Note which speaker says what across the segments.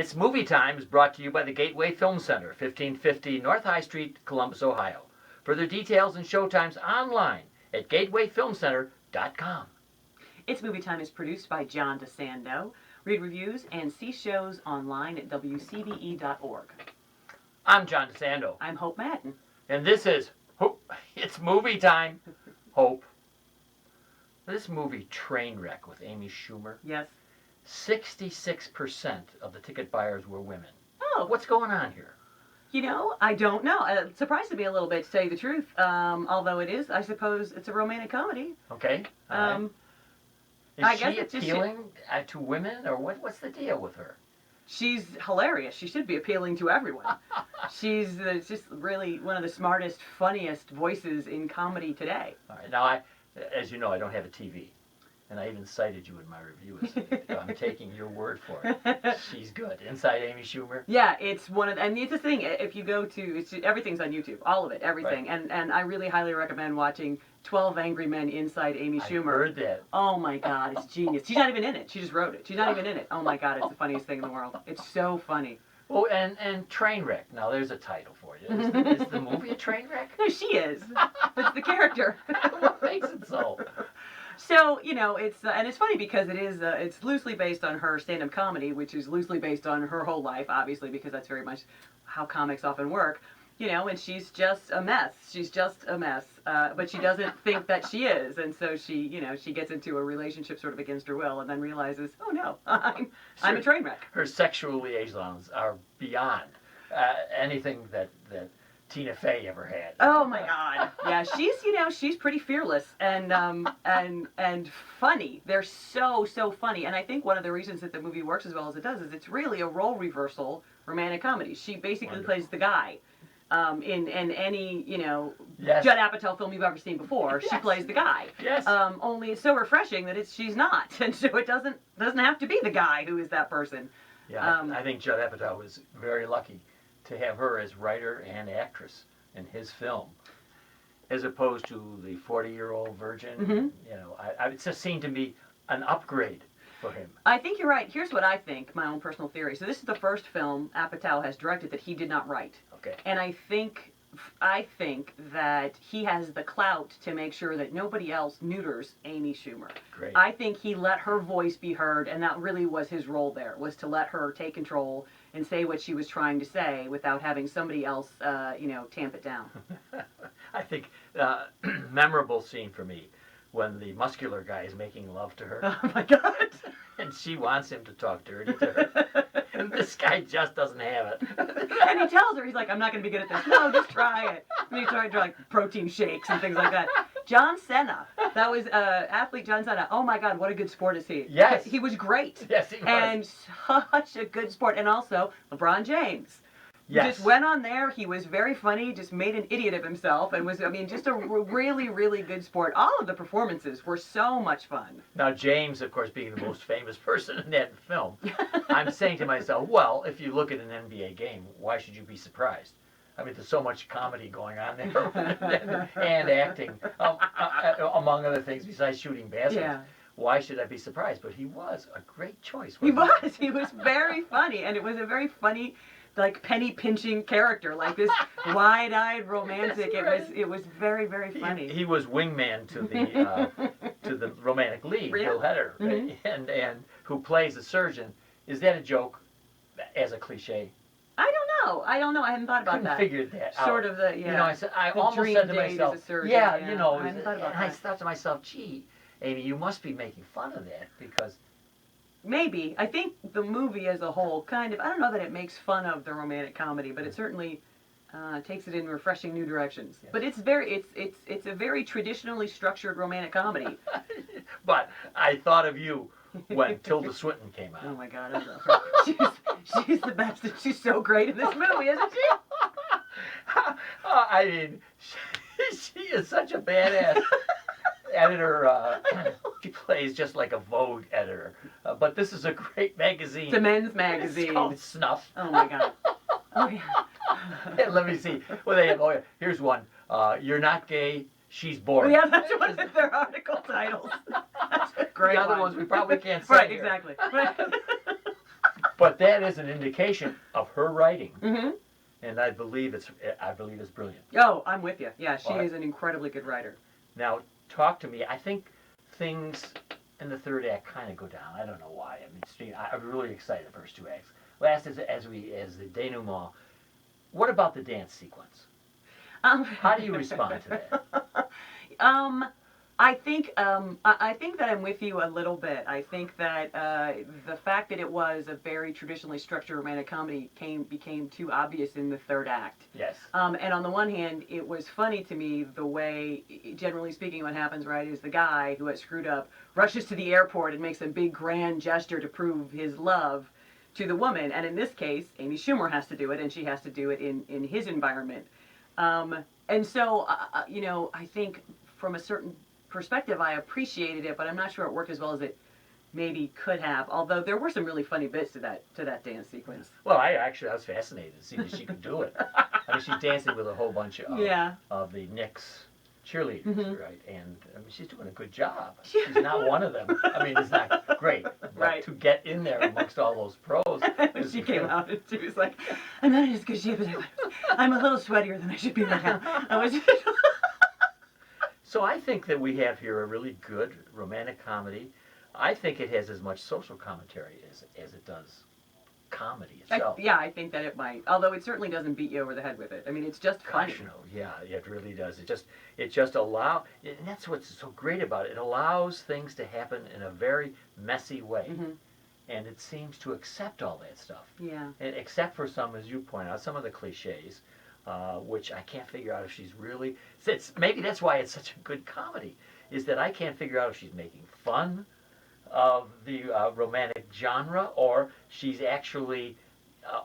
Speaker 1: It's Movie Time is brought to you by the Gateway Film Center, 1550 North High Street, Columbus, Ohio. Further details and showtimes online at gatewayfilmcenter.com.
Speaker 2: It's Movie Time is produced by John DeSando. Read reviews and see shows online at WCBE.org.
Speaker 1: I'm John DeSando.
Speaker 2: I'm Hope Madden.
Speaker 1: And this is Hope. It's Movie Time. Hope. This movie, Trainwreck, with Amy Schumer.
Speaker 2: Yes.
Speaker 1: 66% of the ticket buyers were women.
Speaker 2: Oh.
Speaker 1: What's going on here?
Speaker 2: You know, I don't know. It surprises me a little bit, to tell you the truth. Although it is, I suppose, it's a romantic comedy.
Speaker 1: Okay.
Speaker 2: I
Speaker 1: Is
Speaker 2: guess
Speaker 1: she
Speaker 2: it's just
Speaker 1: appealing to women, or what's the deal with her?
Speaker 2: She's hilarious. She should be appealing to everyone. She's just really one of the smartest, funniest voices in comedy today.
Speaker 1: All right. Now, as you know, I don't have a TV. And I even cited you in my reviews. I'm taking your word for it. She's good. Inside Amy Schumer.
Speaker 2: Yeah, it's one of, and it's the thing. If you go to, everything's on YouTube, all of it, everything.
Speaker 1: Right.
Speaker 2: And I really highly recommend watching 12 Angry Men Inside Amy Schumer.
Speaker 1: I heard that.
Speaker 2: Oh my God, it's genius. She's not even in it. She just wrote it. She's not even in it. Oh my God, it's the funniest thing in the world. It's so funny.
Speaker 1: Oh, and Trainwreck. Now, there's a title for you. Is the movie a train wreck?
Speaker 2: No, she is. It's the character.
Speaker 1: What makes it so?
Speaker 2: So, you know, it's and it's funny because it's loosely based on her stand-up comedy, which is loosely based on her whole life, obviously, because that's very much how comics often work. You know, and she's just a mess. She's just a mess, but she doesn't think that she is, and so she gets into a relationship sort of against her will, and then realizes, oh no, I'm a train wreck.
Speaker 1: Her sexual liaisons are beyond anything that Tina Fey ever had.
Speaker 2: Oh my God! Yeah, she's pretty fearless and funny. They're so funny, and I think one of the reasons that the movie works as well as it does is it's really a role reversal romantic comedy. She basically plays the guy. In any,
Speaker 1: Yes.
Speaker 2: Judd Apatow film you've ever seen before,
Speaker 1: Yes.
Speaker 2: she plays the guy.
Speaker 1: Yes.
Speaker 2: Only it's so refreshing that she's not, and so it doesn't have to be the guy who is that person.
Speaker 1: Yeah, I think Judd Apatow was very lucky to have her as writer and actress in his film, as opposed to the 40-year-old virgin.
Speaker 2: Mm-hmm.
Speaker 1: It just seemed to be an upgrade for him.
Speaker 2: I think you're right. Here's what I think, my own personal theory. So this is the first film Apatow has directed that he did not write.
Speaker 1: Okay.
Speaker 2: And I think that he has the clout to make sure that nobody else neuters Amy Schumer.
Speaker 1: Great.
Speaker 2: I think he let her voice be heard, and that really was his role there, was to let her take control and say what she was trying to say without having somebody else, tamp it down.
Speaker 1: I think memorable scene for me when the muscular guy is making love to her.
Speaker 2: Oh my God!
Speaker 1: And she wants him to talk dirty to her. And this guy just doesn't have it.
Speaker 2: And he tells her, he's like, I'm not going to be good at this. No, just try it. And he tried to like protein shakes and things like that. John Cena. That was athlete John Cena. Oh my God, what a good sport is he.
Speaker 1: Yes.
Speaker 2: He was great.
Speaker 1: Yes, he was.
Speaker 2: And such a good sport. And also, LeBron James.
Speaker 1: Yes.
Speaker 2: Just went on there. He was very funny, just made an idiot of himself, and was, just a really, really good sport. All of the performances were so much fun.
Speaker 1: Now, James, of course, being the most famous person in that film, I'm saying to myself, well, if you look at an NBA game, why should you be surprised? I mean, there's so much comedy going on there and acting, among other things, besides shooting baskets.
Speaker 2: Yeah.
Speaker 1: Why should I be surprised? But he was a great choice.
Speaker 2: He was. He was very funny, and it was a very funny, like penny pinching character, like this wide-eyed romantic. It was very, very funny.
Speaker 1: He was wingman to the romantic lead,
Speaker 2: Yeah.
Speaker 1: Bill Hader,
Speaker 2: Mm-hmm.
Speaker 1: and who plays a surgeon. Is that a joke as a cliche?
Speaker 2: I don't know. I hadn't thought about
Speaker 1: Couldn't
Speaker 2: that.
Speaker 1: figure that out.
Speaker 2: Sort of the, yeah.
Speaker 1: I
Speaker 2: The
Speaker 1: almost
Speaker 2: dream
Speaker 1: said to
Speaker 2: date as
Speaker 1: myself,
Speaker 2: a surgeon,
Speaker 1: yeah,
Speaker 2: I hadn't thought about
Speaker 1: and I
Speaker 2: that.
Speaker 1: thought to myself, gee, Amy, you must be making fun of that because.
Speaker 2: Maybe. I think the movie as a whole I don't know that it makes fun of the romantic comedy, but it certainly takes it in refreshing new directions.
Speaker 1: Yes.
Speaker 2: But it's a very traditionally structured romantic comedy.
Speaker 1: But I thought of you when Tilda Swinton came out.
Speaker 2: Oh my God, I love her. She's the best, and she's so great in this movie, isn't she?
Speaker 1: I mean, she is such a badass editor. She plays just like a Vogue editor. But this is a great magazine.
Speaker 2: It's a men's magazine.
Speaker 1: It's called Snuff.
Speaker 2: Oh my God. Oh yeah.
Speaker 1: Yeah, let me see. Well, they have. Oh, yeah. Here's one. You're not gay. She's boring.
Speaker 2: Yeah, that's one of their article titles. That's a great
Speaker 1: The other
Speaker 2: one.
Speaker 1: ones we probably can't say.
Speaker 2: Right,
Speaker 1: here.
Speaker 2: exactly.
Speaker 1: But that is an indication of her writing,
Speaker 2: Mm-hmm.
Speaker 1: and I believe it's brilliant.
Speaker 2: Oh, I'm with you. Yeah, she
Speaker 1: All right.
Speaker 2: is an incredibly good writer.
Speaker 1: Now, talk to me. I think things in the third act kind of go down. I don't know why. I mean, I'm really excited the first two acts. Last as the denouement. What about the dance sequence? How do you respond to that?
Speaker 2: I think that I'm with you a little bit. I think that the fact that it was a very traditionally structured romantic comedy became too obvious in the third act.
Speaker 1: Yes.
Speaker 2: And on the one hand, it was funny to me the way, generally speaking, what happens, right, is the guy who has screwed up rushes to the airport and makes a big grand gesture to prove his love to the woman. And in this case, Amy Schumer has to do it, and she has to do it in his environment. And so, I think from a certain perspective, I appreciated it, but I'm not sure it worked as well as it maybe could have. Although there were some really funny bits to that dance sequence.
Speaker 1: Well, I was fascinated to see that she could do it. I mean, she's dancing with a whole bunch of the Knicks cheerleaders,
Speaker 2: Mhm.
Speaker 1: right? And I mean, she's doing a good job. She's not one of them. I mean, it's not great, but
Speaker 2: Right.
Speaker 1: to get in there amongst all those pros.
Speaker 2: She came out and she was like, "I'm not in as good shape as I was. I'm a little sweatier than I should be right now." I was.
Speaker 1: So I think that we have here a really good romantic comedy. I think it has as much social commentary as it does comedy itself.
Speaker 2: I think that it might. Although it certainly doesn't beat you over the head with it. I mean, it's just funny.
Speaker 1: Gosh, no, yeah, it really does. It just and that's what's so great about it. It allows things to happen in a very messy way,
Speaker 2: Mhm.
Speaker 1: and it seems to accept all that stuff.
Speaker 2: Yeah.
Speaker 1: And except for some, as you point out, some of the cliches, which I can't figure out if she's really. Maybe that's why it's such a good comedy, is that I can't figure out if she's making fun of the romantic genre, or she's actually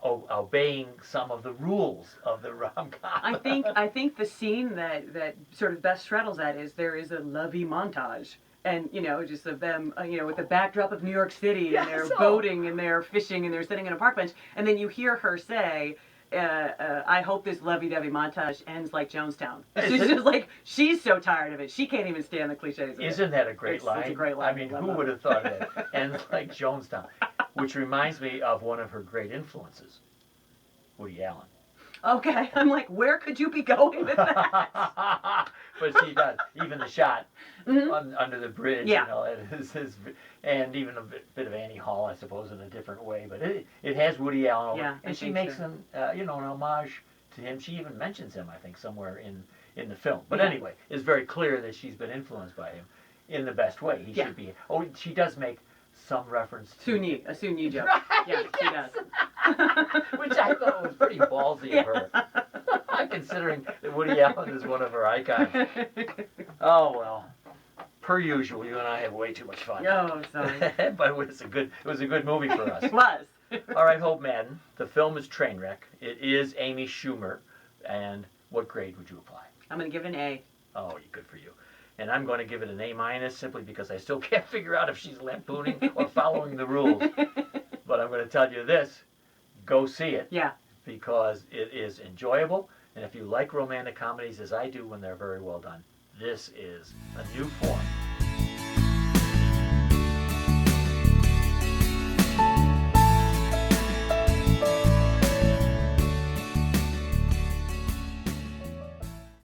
Speaker 1: obeying some of the rules of the rom-com.
Speaker 2: I think the scene that sort of best straddles that is there is a lovey montage. And, just of them, with the backdrop of New York City, and they're boating, and they're fishing, and they're sitting in a park bench. And then you hear her say, I hope this lovey-dovey montage ends like Jonestown. She's just like, she's so tired of it. She can't even stand the cliches of it.
Speaker 1: Isn't that a great line?
Speaker 2: It's a great line.
Speaker 1: I mean, who would have thought of that? Ends like Jonestown, which reminds me of one of her great influences, Woody Allen.
Speaker 2: Okay, I'm like, where could you be going with that?
Speaker 1: But she does. Even the shot
Speaker 2: Mhm.
Speaker 1: under the bridge,
Speaker 2: Yeah.
Speaker 1: and even a bit of Annie Hall, I suppose, in a different way. But it has Woody Allen over it.
Speaker 2: Yeah,
Speaker 1: And she makes an homage to him. She even mentions him, I think, somewhere in the film. But
Speaker 2: Yeah.
Speaker 1: anyway, it's very clear that she's been influenced by him in the best way. He should be. Oh, she does make some reference to
Speaker 2: a Soon-Yi joke.
Speaker 1: Right,
Speaker 2: Yeah, she does.
Speaker 1: which I thought was pretty ballsy of her, considering that Woody Allen is one of her icons. Oh well, per usual, you and I have way too much fun.
Speaker 2: Oh, sorry.
Speaker 1: But it was a good movie for us.
Speaker 2: It was.
Speaker 1: All right, Hope Madden. The film is Trainwreck. It is Amy Schumer. And what grade would you apply?
Speaker 2: I'm going to give it an A.
Speaker 1: Oh, good for you. And I'm going to give it an A- simply because I still can't figure out if she's lampooning or following the rules. But I'm going to tell you this: go see it.
Speaker 2: Yeah.
Speaker 1: Because it is enjoyable, and if you like romantic comedies as I do when they're very well done, this is a new form